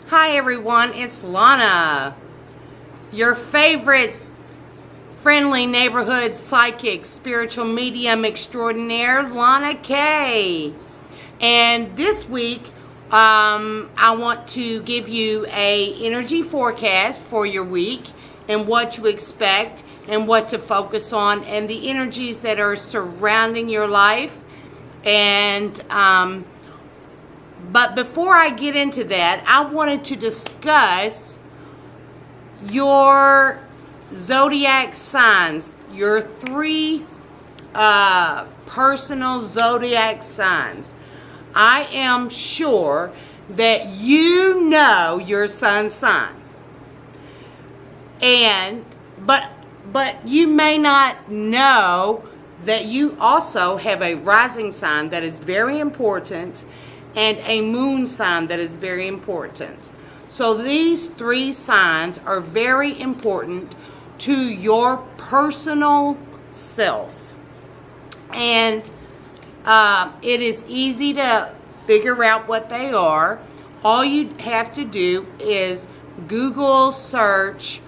Hi everyone, it's Lanna, your favorite friendly neighborhood psychic, spiritual medium extraordinaire, Lanna K. And this week, I want to give you a energy forecast for your week and what to expect and what to focus on and the energies that are surrounding your life. And but before I get into that, I wanted to discuss your zodiac signs, your three personal zodiac signs. I am sure that you know your sun sign, but you may not know that you also have a rising sign that is very important and a moon sign that is very important. So these three signs are very important to your personal self. And it is easy to figure out what they are. All you have to do is Google search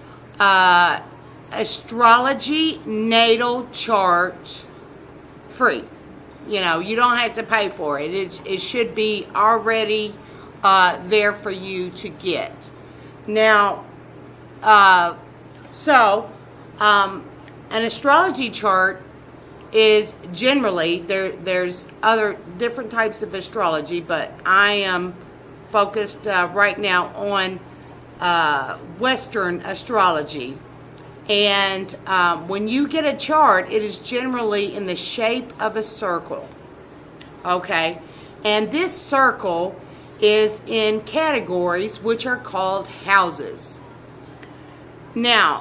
astrology natal chart free. You know, you don't have to pay for it. It should be already there for you to get. Now, an astrology chart is generally, there's other different types of astrology, but I am focused right now on Western astrology. And when you get a chart, it is generally in the shape of a circle, okay? And this circle is in categories which are called houses. Now,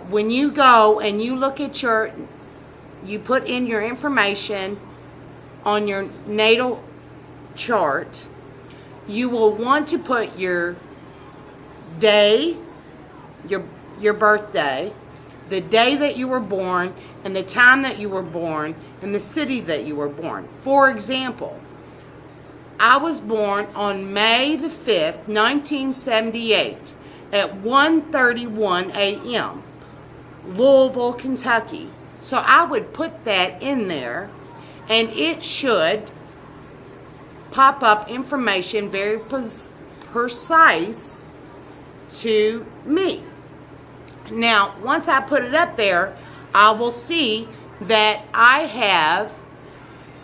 when you go and you look at you put in your information on your natal chart, you will want to put your day, your birthday, the day that you were born, and the time that you were born, and the city that you were born. For example, I was born on May the 5th, 1978 at 1:31 a.m., Louisville, Kentucky. So I would put that in there, and it should pop up information very precise to me. Now, once I put it up there, I will see that I have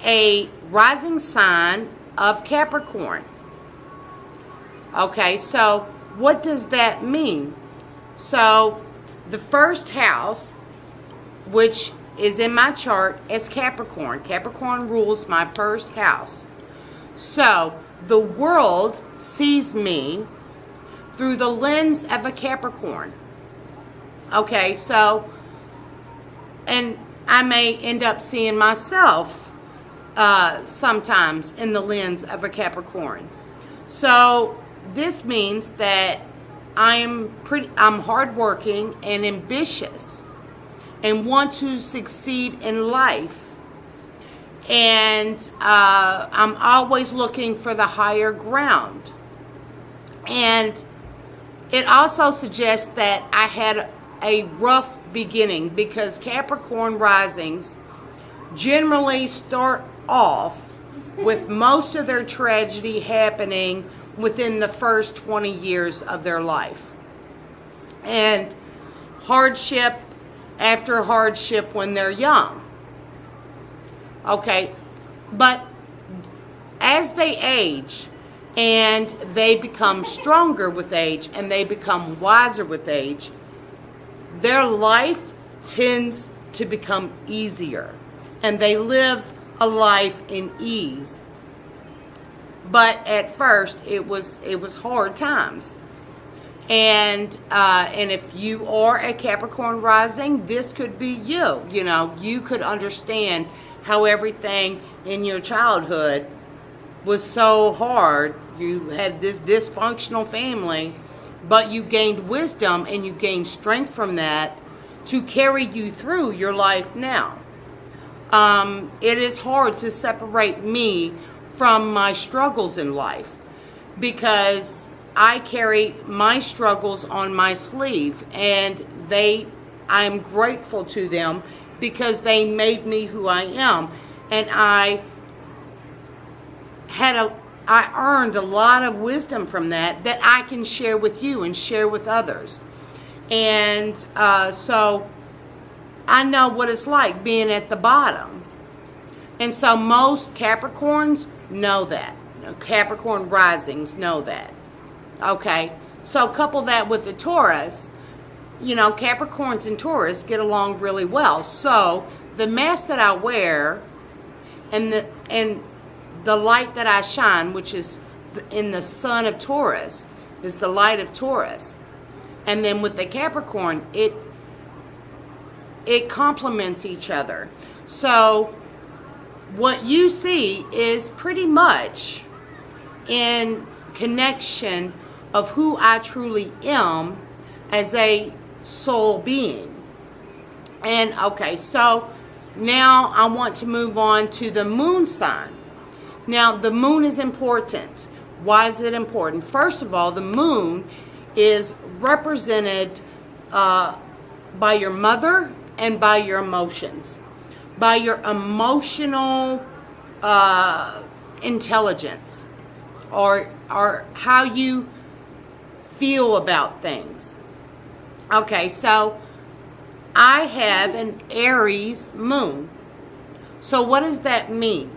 a rising sign of Capricorn. Okay, so what does that mean? So the first house, which is in my chart, is Capricorn. Capricorn rules my first house. So the world sees me through the lens of a Capricorn. Okay, so, and I may end up seeing myself sometimes in the lens of a Capricorn. So this means that I'm hardworking and ambitious and want to succeed in life. And I'm always looking for the higher ground. And it also suggests that I had a rough beginning, because Capricorn risings generally start off with most of their tragedy happening within the first 20 years of their life. And hardship after hardship when they're young. Okay, but as they age and they become stronger with age and they become wiser with age, their life tends to become easier and they live a life in ease. But at first it was hard times. And if you are a Capricorn rising, this could be you. You know, you could understand how everything in your childhood was so hard. You had this dysfunctional family, but you gained wisdom and you gained strength from that to carry you through your life now. It is hard to separate me from my struggles in life, because I carry my struggles on my sleeve, and I'm grateful to them because they made me who I am, and I earned a lot of wisdom from that I can share with you and share with others. And so I know what it's like being at the bottom. And so most Capricorns know that. Capricorn risings know that. Okay, so couple that with the Taurus. Capricorns and Taurus get along really well. So the mask that I wear and the light that I shine, which is in the sun of Taurus, is the light of Taurus. And then with the Capricorn, it complements each other. So what you see is pretty much in connection of who I truly am as a soul being. And okay, so now I want to move on to the moon sign. Now, the moon is important. Why is it important? First of all, the moon is represented by your mother and by your emotions, by your emotional intelligence, or how you feel about things. Okay, so I have an Aries moon. So what does that mean?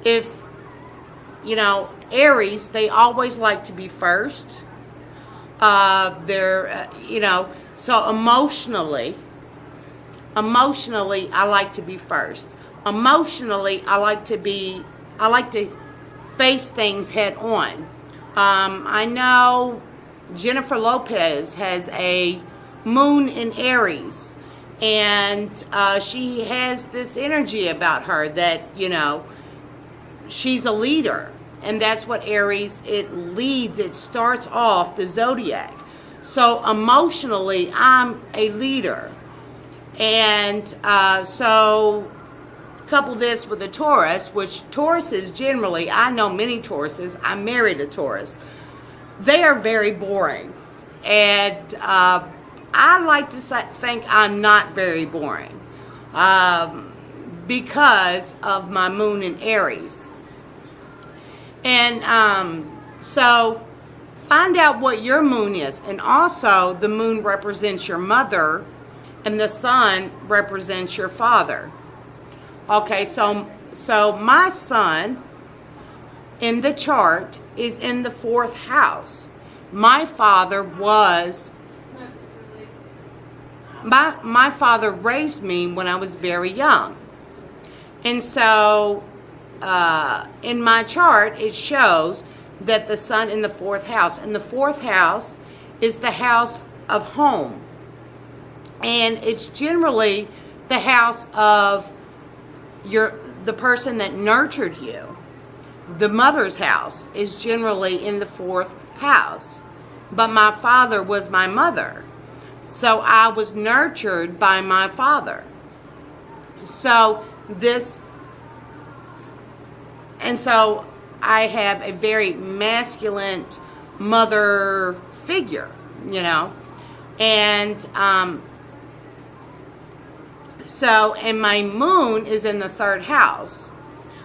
If, Aries, they always like to be first. So emotionally, I like to be first. Emotionally, I like to face things head on. I know Jennifer Lopez has a moon in Aries, and she has this energy about her that, she's a leader. And that's what Aries, it leads, it starts off the Zodiac. So emotionally, I'm a leader. And so couple this with a Taurus, which Tauruses generally, I know many Tauruses, I married a Taurus. They are very boring. And I like to think I'm not very boring because of my moon in Aries. And so find out what your moon is. And also the moon represents your mother and the sun represents your father. Okay, so my sun in the chart is in the 4th house. My father raised me when I was very young. And so in my chart, it shows that the sun in the 4th house. And the 4th house is the house of home. And it's generally the house of the person that nurtured you. The mother's house is generally in the 4th house. But my father was my mother. So I was nurtured by my father. So I have a very masculine mother figure, and and my moon is in the 3rd house.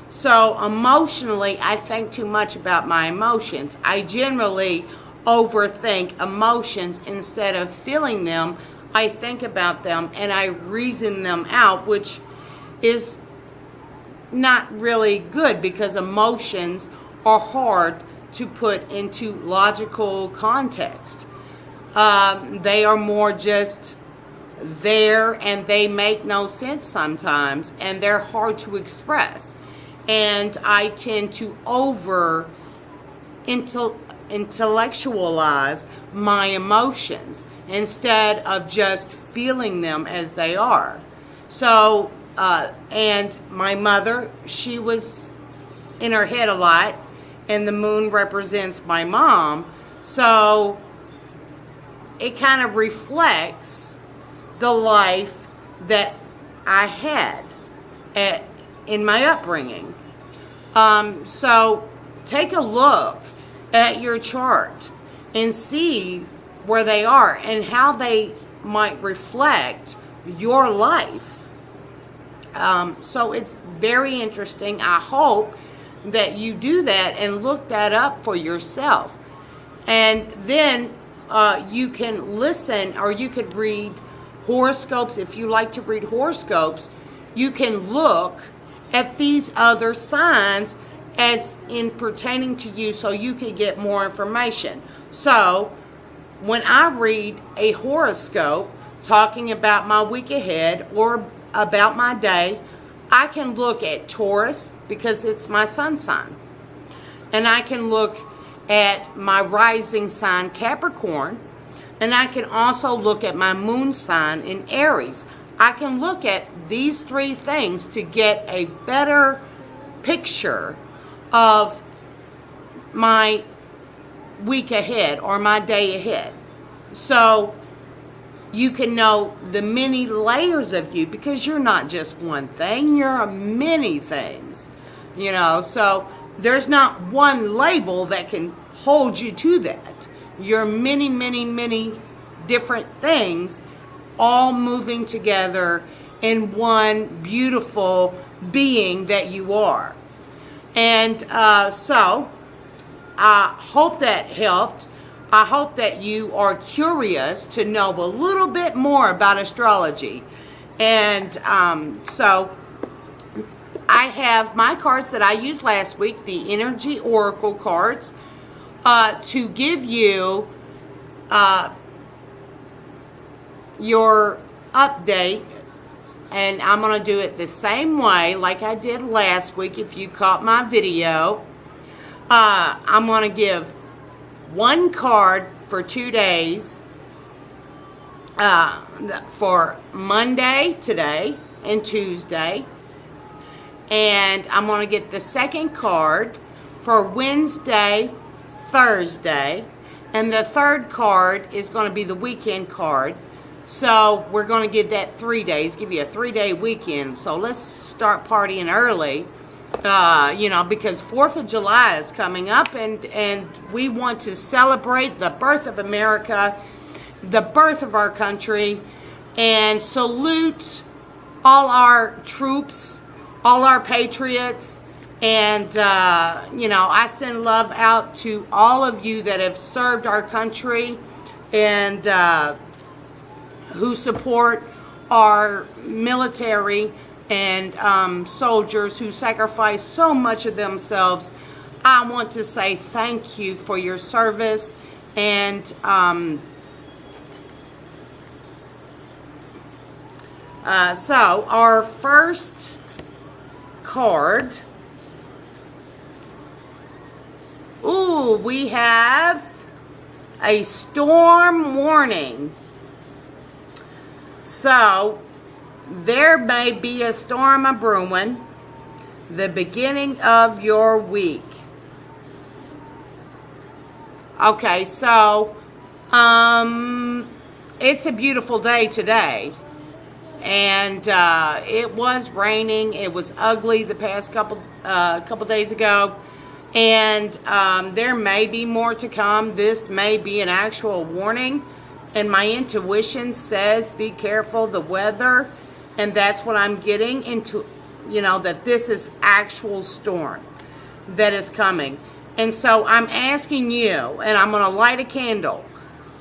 So emotionally, I think too much about my emotions. I generally overthink emotions instead of feeling them. I think about them and I reason them out, which is not really good because emotions are hard to put into logical context. They are more just there and they make no sense sometimes, and they're hard to express. And I tend to over intellectualize my emotions instead of just feeling them as they are. So, and my mother, she was in her head a lot, and the moon represents my mom. So it kind of reflects the life that I had in my upbringing. So take a look at your chart and see where they are and how they might reflect your life. So it's very interesting. I hope that you do that and look that up for yourself. And then you can listen, or you could read horoscopes. If you like to read horoscopes, you can look at these other signs as in pertaining to you, so you can get more information. So when I read a horoscope talking about my week ahead or about my day, I can look at Taurus because it's my sun sign. And I can look at my rising sign, Capricorn. And I can also look at my moon sign in Aries. I can look at these three things to get a better picture of my week ahead or my day ahead. So you can know the many layers of you, because you're not just one thing, you're many things, you know. So there's not one label that can hold you to that. You're many, many, many different things all moving together in one beautiful being that you are. And so I hope that helped. I hope that you are curious to know a little bit more about astrology. And so I have my cards that I used last week, the Energy Oracle cards, to give you your update. And I'm going to do it the same way like I did last week. If you caught my video, I'm going to give one card for 2 days, for Monday, today, and Tuesday. And I'm going to get the second card for Wednesday, Thursday. And the third card is going to be the weekend card. So we're going to give that 3 days, give you a 3-day weekend. So let's start partying early, you know, because 4th of July is coming up, and we want to celebrate the birth of America, the birth of our country, and salute all our troops, all our patriots. And, you know, I send love out to all of you that have served our country and who support our military and soldiers who sacrifice so much of themselves. I want to say thank you for your service. And so our first card, ooh, we have a storm warning. So there may be a storm a brewing the beginning of your week. Okay, so it's a beautiful day today, and it was raining. It was ugly the past couple days ago, and there may be more to come. This may be an actual warning, and my intuition says be careful the weather, and that's what I'm getting into, you know, that this is actual storm that is coming. And so I'm asking you, and I'm going to light a candle.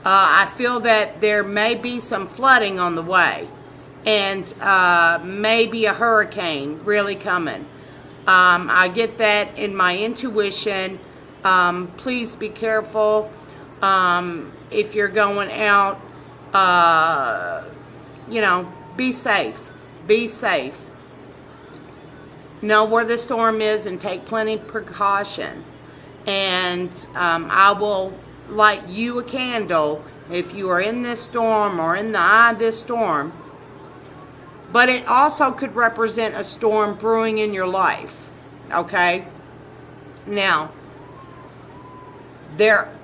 I feel that there may be some flooding on the way, and maybe a hurricane really coming. I get that in my intuition. Please be careful. If you're going out, you know, be safe. Be safe. Know where the storm is and take plenty of precaution. And I will light you a candle if you are in this storm or in the eye of this storm. But it also could represent a storm brewing in your life. Okay? Now,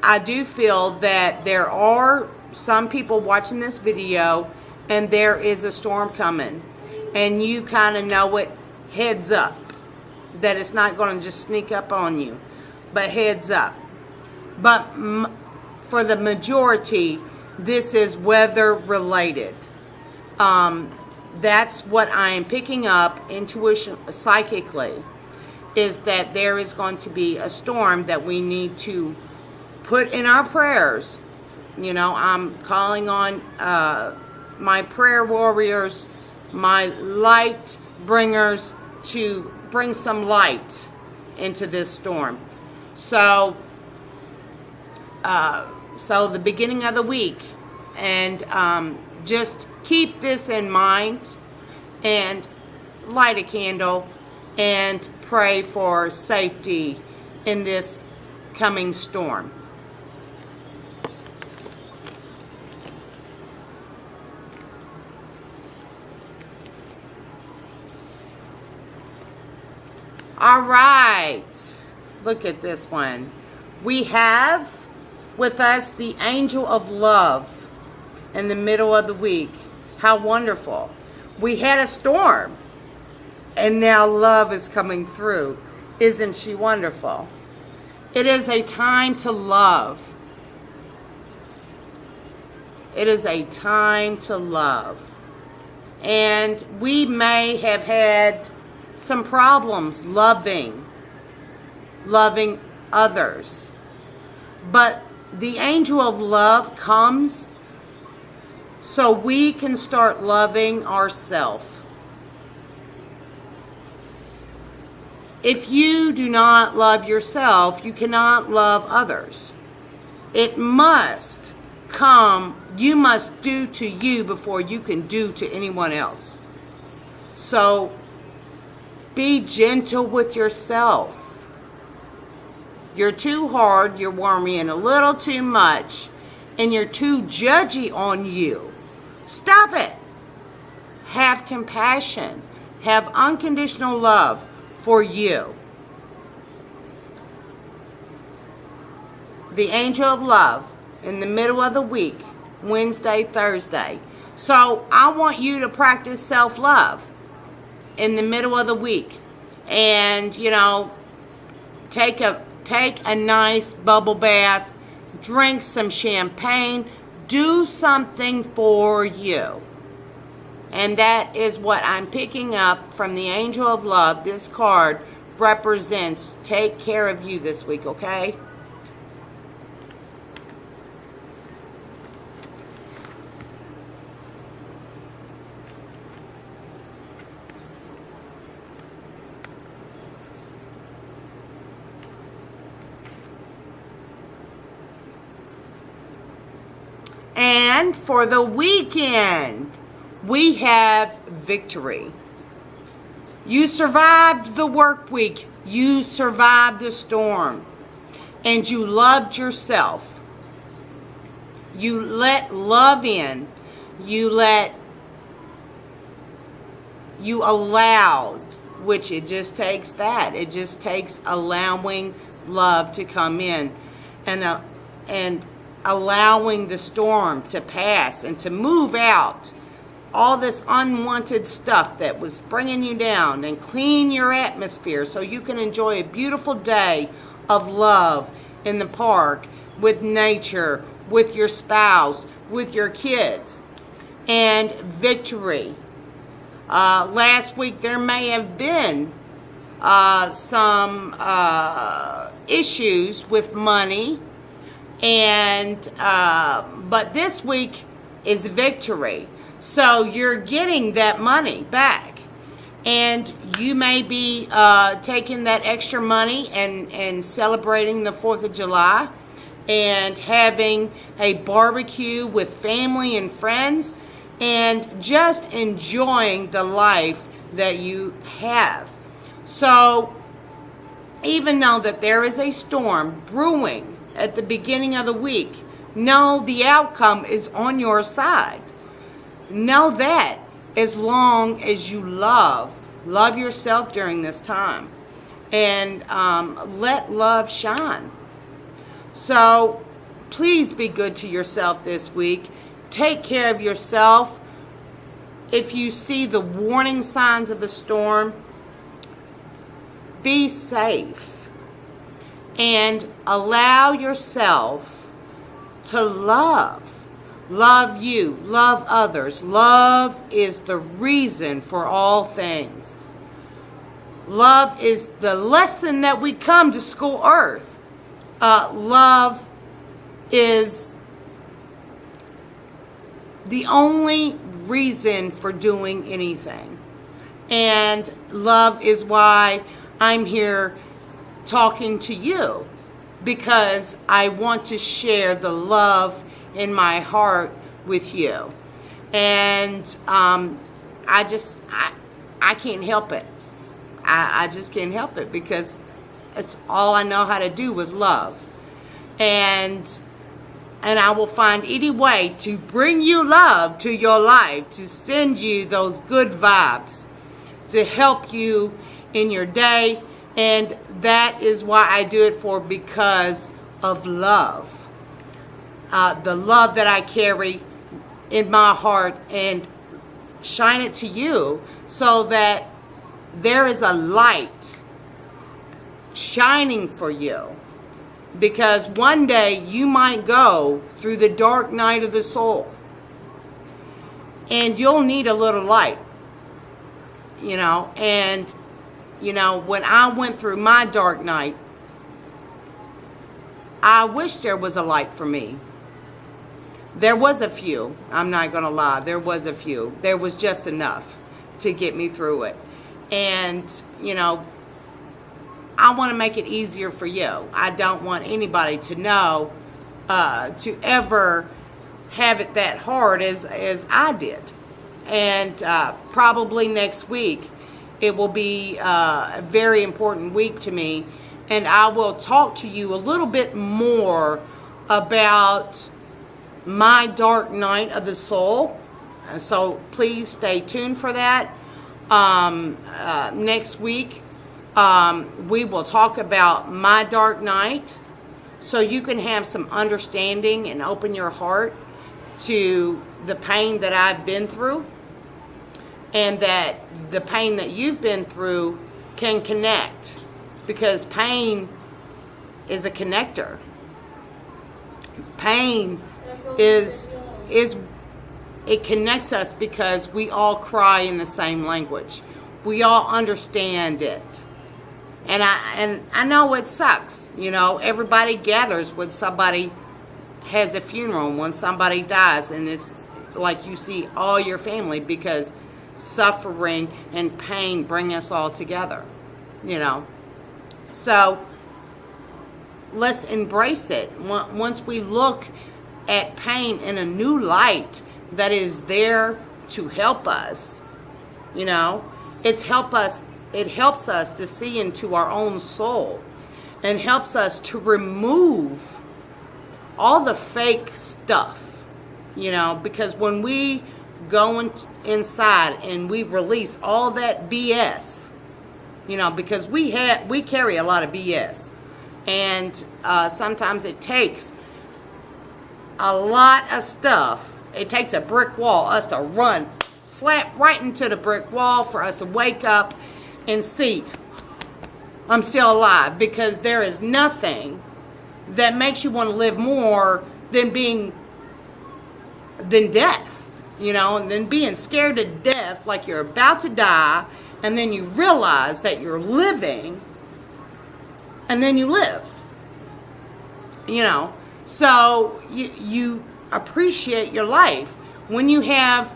I do feel that there are some people watching this video, and there is a storm coming, and you kind of know it, heads up, that it's not going to just sneak up on you, but heads up. but for the majority, this is weather related. That's what I am picking up intuition psychically, is that there is going to be a storm that we need to put in our prayers. You know, I'm calling on my prayer warriors, my light bringers, to bring some light into this storm. So the beginning of the week, and just keep this in mind and light a candle and pray for safety in this coming storm. All right, look at this one. We have with us the angel of love in the middle of the week. How wonderful. We had a storm, and now love is coming through. Isn't she wonderful? It is a time to love. It is a time to love. And we may have had some problems loving others. But the angel of love comes so we can start loving ourselves. If you do not love yourself, you cannot love others. It must come, you must do to you before you can do to anyone else. So be gentle with yourself. You're too hard, you're worrying a little too much, and you're too judgy on you. Stop it. Have compassion. Have unconditional love for you. The angel of love in the middle of the week, Wednesday, Thursday. So I want you to practice self-love in the middle of the week. And, you know, take a nice bubble bath, drink some champagne, do something for you. And that is what I'm picking up from the angel of love. This card represents take care of you this week, okay? And for the weekend, we have victory. You survived the work week. You survived the storm. And you loved yourself. You let love in. You allowed, which it just takes that. It just takes allowing love to come in and allowing the storm to pass and to move out all this unwanted stuff that was bringing you down, and clean your atmosphere so you can enjoy a beautiful day of love in the park, with nature, with your spouse, with your kids. And victory. Last week there may have been some issues with money, and but this week is victory. So you're getting that money back, and you may be taking that extra money and celebrating the 4th of July and having a barbecue with family and friends and just enjoying the life that you have. So even though that there is a storm brewing at the beginning of the week, know the outcome is on your side. Know that as long as you love yourself during this time, and let love shine. So please be good to yourself this week. Take care of yourself. If you see the warning signs of the storm, be safe. and allow yourself to love. Love you, love others. Love is the reason for all things. Love is the lesson that we come to school earth. Love is the only reason for doing anything. And love is why I'm here talking to you, because I want to share the love in my heart with you. And I can't help it. I just can't help it, because it's all I know how to do is love. And I will find any way to bring you love to your life, to send you those good vibes, to help you in your day. And that is why I do it for, because of love. The love that I carry in my heart, and shine it to you so that there is a light shining for you. Because one day you might go through the dark night of the soul, and you'll need a little light, and when I went through my dark night, I wish there was a light for me. There was a few, I'm not going to lie, there was a few. There was just enough to get me through it. And, I want to make it easier for you. I don't want anybody to know, to ever have it that hard as I did. And probably next week, it will be a very important week to me. And I will talk to you a little bit more about my dark night of the soul. So please stay tuned for that. Next week, we will talk about my dark night, so you can have some understanding and open your heart to the pain that I've been through, and that the pain that you've been through can connect, because pain is a connector. Pain it connects us, because we all cry in the same language. We all understand it. And I know it sucks. Everybody gathers when somebody has a funeral, when somebody dies, and it's like you see all your family, because suffering and pain bring us all together. So let's embrace it. Once we look at pain in a new light that is there to help us, it helps us to see into our own soul, and helps us to remove all the fake stuff, because when we go inside and we release all that BS, because we carry a lot of BS, and sometimes it takes a lot of stuff. It takes a brick wall, us to run, slap right into the brick wall, for us to wake up and see, I'm still alive. Because there is nothing that makes you want to live more than death, and then being scared to death, like you're about to die, and then you realize that you're living, and then you live, so you appreciate your life. When you have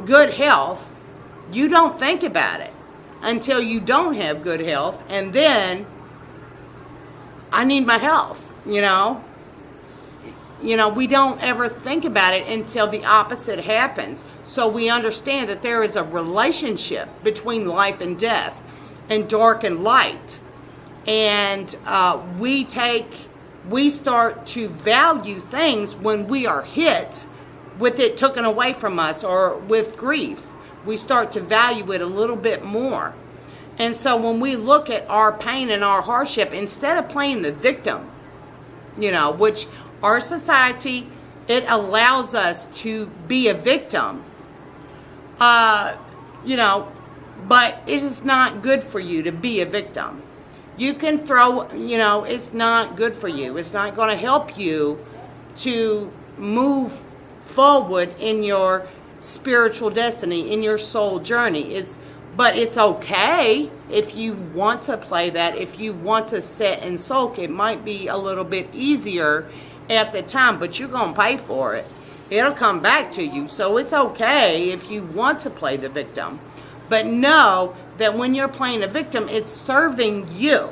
good health, you don't think about it until you don't have good health, and then I need my health, we don't ever think about it until the opposite happens. So we understand that there is a relationship between life and death, and dark and light. And we start to value things when we are hit with it taken away from us, or with grief. We start to value it a little bit more. And so when we look at our pain and our hardship, instead of playing the victim, which our society, it allows us to be a victim, but it is not good for you to be a victim. You can throw, it's not good for you. It's not going to help you to move forward in your spiritual destiny, in your soul journey. But it's okay if you want to play that. If you want to sit and soak, it might be a little bit easier at the time, but you're going to pay for it. It'll come back to you. So it's okay if you want to play the victim. But know that when you're playing a victim, it's serving you.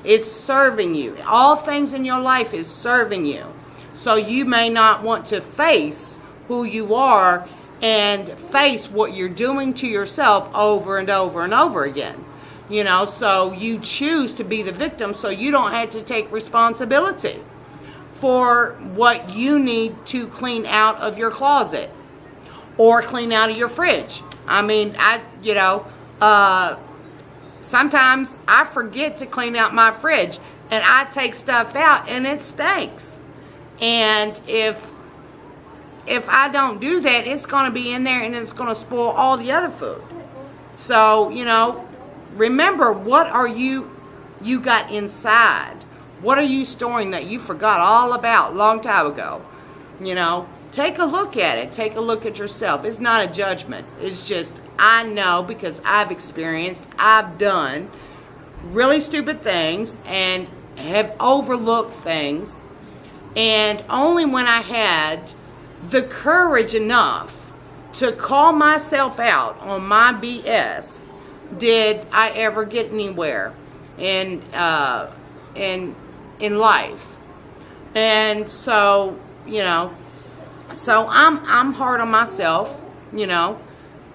It's serving you. All things in your life is serving you. So you may not want to face who you are and face what you're doing to yourself over and over and over again. So you choose to be the victim so you don't have to take responsibility for what you need to clean out of your closet or clean out of your fridge. Sometimes I forget to clean out my fridge and I take stuff out and it stinks. And if I don't do that, it's going to be in there and it's going to spoil all the other food. So, remember, what are you got inside? What are you storing that you forgot all about a long time ago? Take a look at it. Take a look at yourself. It's not a judgment. It's just, I know because I've experienced, I've done really stupid things and have overlooked things. And only when I had the courage enough to call myself out on my BS did I ever get anywhere in life. And so, so I'm hard on myself,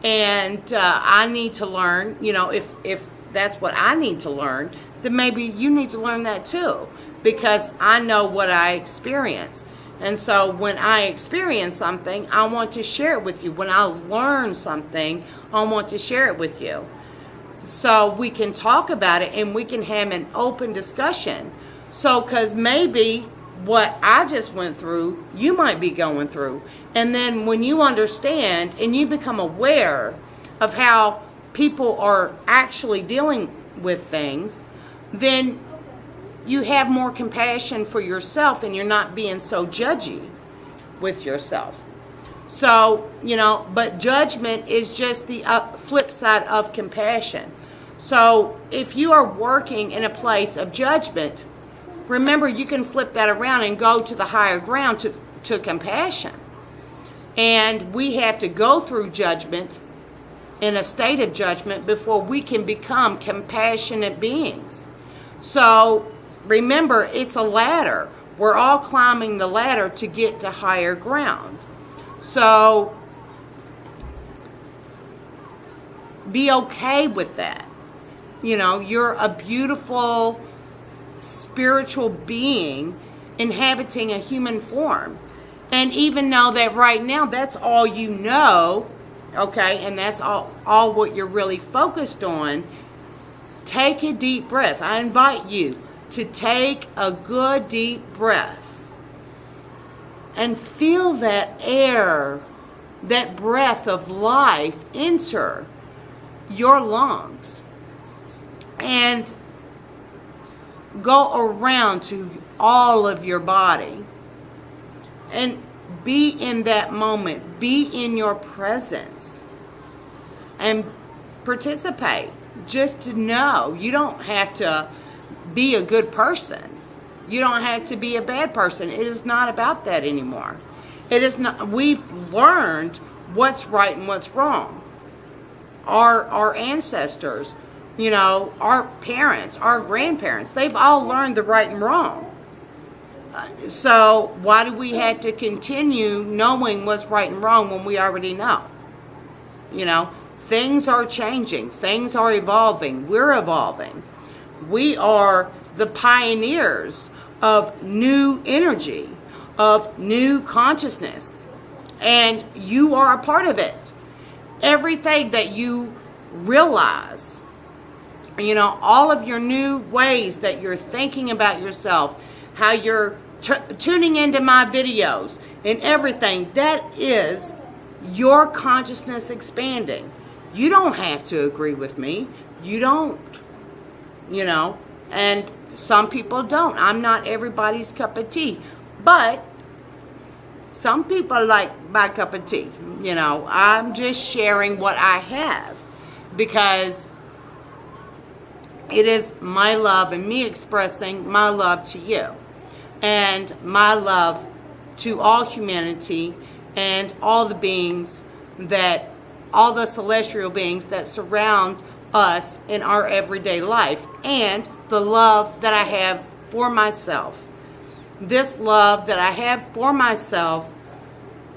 and I need to learn, if that's what I need to learn, then maybe you need to learn that too, because I know what I experience. And so when I experience something, I want to share it with you. When I learn something, I want to share it with you. So we can talk about it and we can have an open discussion. So, because maybe what I just went through, you might be going through. And then when you understand and you become aware of how people are actually dealing with things, then you have more compassion for yourself and you're not being so judgy with yourself. So, but judgment is just the flip side of compassion. So if you are working in a place of judgment, remember you can flip that around and go to the higher ground, to compassion. And we have to go through judgment, in a state of judgment, before we can become compassionate beings. So remember, it's a ladder. We're all climbing the ladder to get to higher ground. So be okay with that. You're a beautiful spiritual being inhabiting a human form. And even though that right now that's all you know, okay, and that's all what you're really focused on, take a deep breath. I invite you to take a good deep breath and feel that air, that breath of life enter your lungs and go around to all of your body and be in that moment, be in your presence and participate. Just to know, you don't have to be a good person. You don't have to be a bad person. It is not about that anymore. It is not. We've learned what's right and what's wrong. Our ancestors, our parents, our grandparents, they've all learned the right and wrong. So why do we have to continue knowing what's right and wrong when we already know? Things are changing. Things are evolving. We're evolving. We are the pioneers of new energy, of new consciousness. And you are a part of it. Everything that you realize, all of your new ways that you're thinking about yourself, how you're tuning into my videos and everything, that is your consciousness expanding. You don't have to agree with me. You don't. you know, and some people don't. I'm not everybody's cup of tea, but some people like my cup of tea. You know, I'm just sharing what I have because it is my love and me expressing my love to you and my love to all humanity and all the beings that, all the celestial beings that surround us in our everyday life, and the love that I have for myself. This love that I have for myself,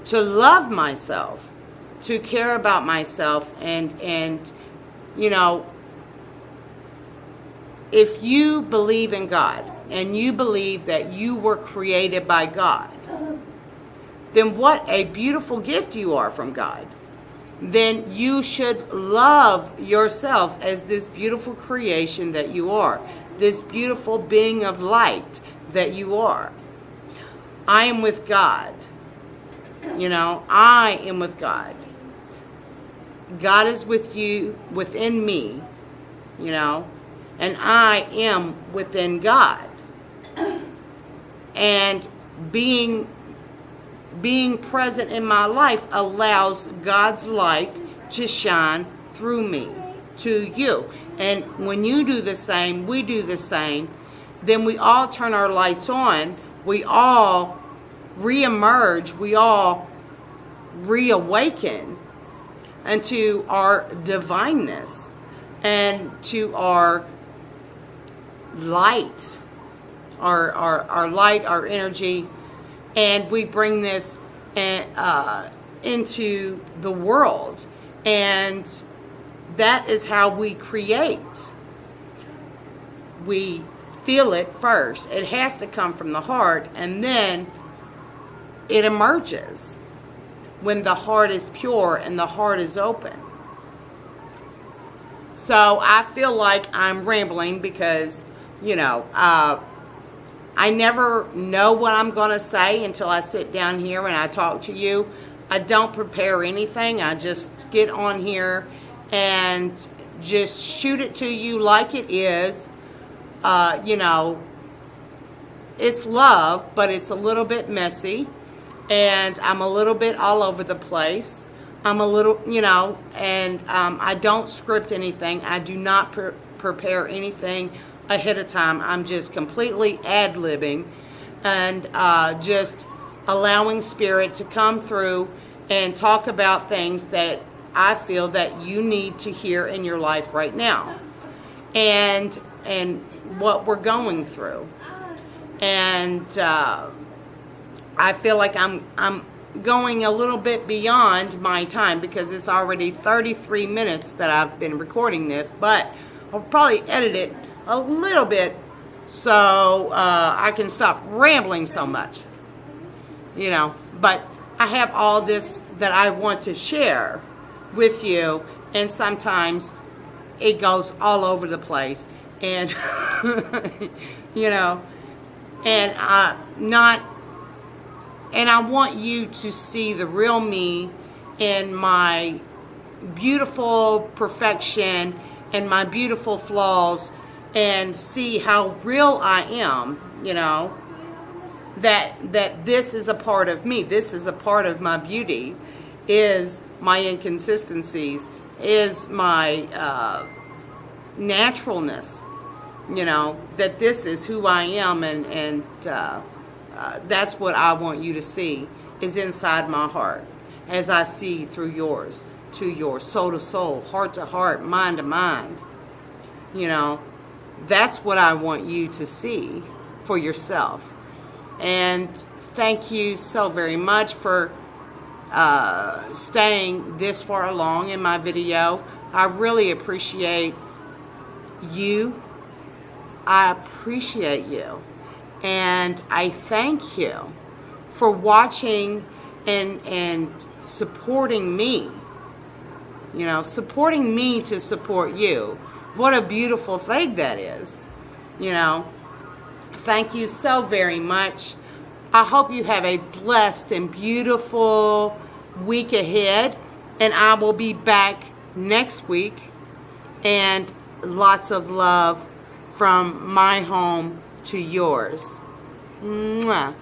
to love myself, to care about myself, and you know, if you believe in God and you believe that you were created by God, then what a beautiful gift you are from God. Then you should love yourself as this beautiful creation that you are, this beautiful being of light that you are. I am with God. You know, I am with God. God is with you, within me, you know, and I am within God. And being present in my life allows God's light to shine through me to you. And when you do the same, we do the same, then we all turn our lights on, we all re-emerge, we all reawaken into our divineness and to our light, our light, our energy, and we bring this into the world, and that is how we create. We feel it first. It has to come from the heart, and then it emerges when the heart is pure and the heart is open. So I feel like I'm rambling because, you know, I never know what I'm going to say until I sit down here and I talk to you. I don't prepare anything. I just get on here and just shoot it to you like it is. You know, it's love, but it's a little bit messy. And I'm a little bit all over the place. I'm a little, you know, and I don't script anything. I do not prepare anything ahead of time. I'm just completely ad-libbing and just allowing spirit to come through and talk about things that I feel that you need to hear in your life right now, and what we're going through. And I feel like I'm going a little bit beyond my time because it's already 33 minutes that I've been recording this, but I'll probably edit it a little bit so I can stop rambling so much, you know. But I have all this that I want to share with you, and sometimes it goes all over the place, and you know, and I want you to see the real me in my beautiful perfection and my beautiful flaws, and see how real I am, you know, that this is a part of me, this is a part of my beauty, is my inconsistencies, is my naturalness, you know, that this is who I am, and that's what I want you to see is inside my heart as I see through yours, to yours, soul to soul, heart to heart, mind to mind. You know, that's what I want you to see for yourself. And thank you so very much for staying this far along in my video. I really appreciate you. I appreciate you. And I thank you for watching and supporting me. You know, supporting me to support you. What a beautiful thing that is. You know, thank you so very much. I hope you have a blessed and beautiful week ahead. And I will be back next week. And lots of love from my home to yours. Mwah.